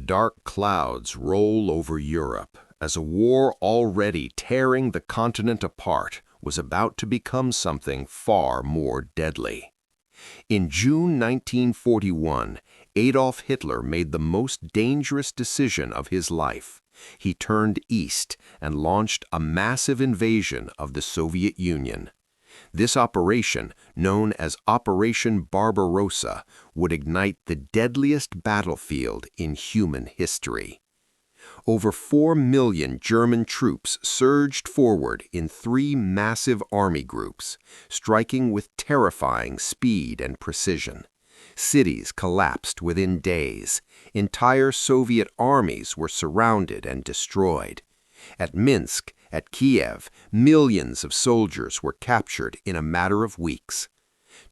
dark clouds roll over Europe as a war already tearing the continent apart was about to become something far more deadly. In June 1941, Adolf Hitler made the most dangerous decision of his life. He turned east and launched a massive invasion of the Soviet Union. This operation, known as Operation Barbarossa, would ignite the deadliest battlefield in human history. Over 4 million German troops surged forward in 3 massive army groups, striking with terrifying speed and precision. Cities collapsed within days. Entire Soviet armies were surrounded and destroyed. At Minsk, at Kiev, millions of soldiers were captured in a matter of weeks.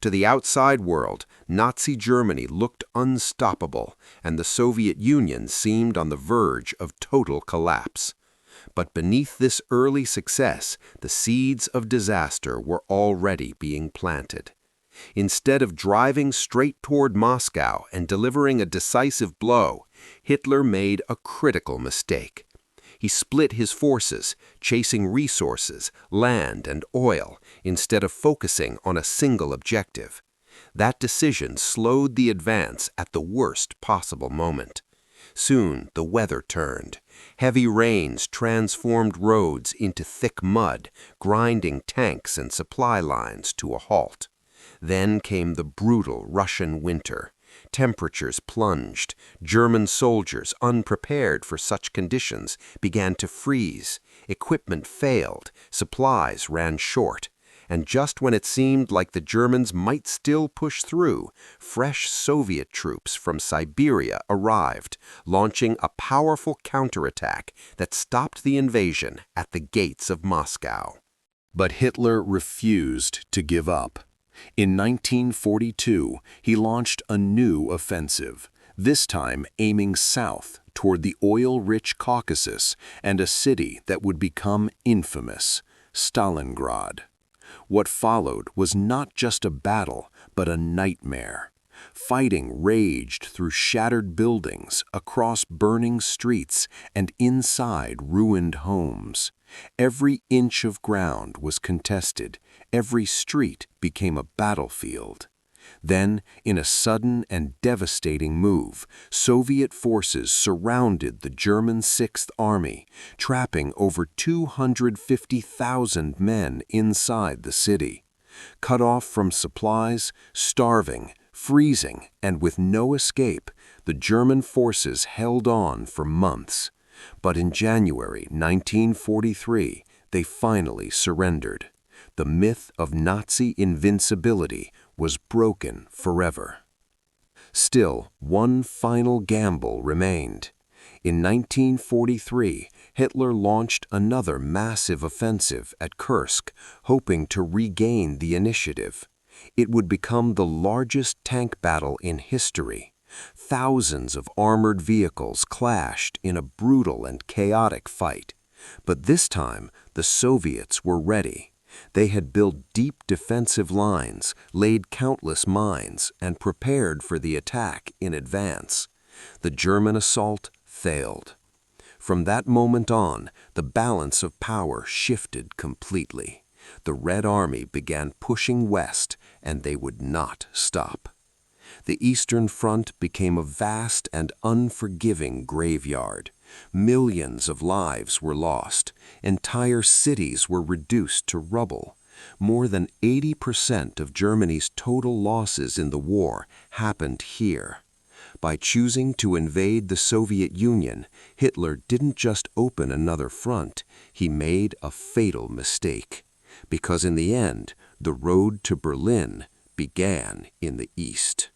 To the outside world, Nazi Germany looked unstoppable, and the Soviet Union seemed on the verge of total collapse. But beneath this early success, the seeds of disaster were already being planted. Instead of driving straight toward Moscow and delivering a decisive blow, Hitler made a critical mistake. He split his forces, chasing resources, land and oil, instead of focusing on a single objective. That decision slowed the advance at the worst possible moment. Soon the weather turned. Heavy rains transformed roads into thick mud, grinding tanks and supply lines to a halt. Then came the brutal Russian winter. Temperatures plunged. German soldiers, unprepared for such conditions, began to freeze. Equipment failed. Supplies ran short. And just when it seemed like the Germans might still push through, fresh Soviet troops from Siberia arrived, launching a powerful counterattack that stopped the invasion at the gates of Moscow. But Hitler refused to give up. In 1942, he launched a new offensive, this time aiming south toward the oil-rich Caucasus and a city that would become infamous, Stalingrad. What followed was not just a battle, but a nightmare. Fighting raged through shattered buildings, across burning streets, and inside ruined homes. Every inch of ground was contested. Every street became a battlefield. Then, in a sudden and devastating move, Soviet forces surrounded the German Sixth Army, trapping over 250,000 men inside the city. Cut off from supplies, starving, freezing, and with no escape, the German forces held on for months. But in January 1943, they finally surrendered. The myth of Nazi invincibility was broken forever. Still, one final gamble remained. In 1943, Hitler launched another massive offensive at Kursk, hoping to regain the initiative. It would become the largest tank battle in history. Thousands of armored vehicles clashed in a brutal and chaotic fight. But this time, the Soviets were ready. They had built deep defensive lines, laid countless mines, and prepared for the attack in advance. The German assault failed. From that moment on, the balance of power shifted completely. The Red Army began pushing west, and they would not stop. The Eastern Front became a vast and unforgiving graveyard. Millions of lives were lost. Entire cities were reduced to rubble. More than 80% of Germany's total losses in the war happened here. By choosing to invade the Soviet Union, Hitler didn't just open another front, he made a fatal mistake. Because in the end, the road to Berlin began in the East.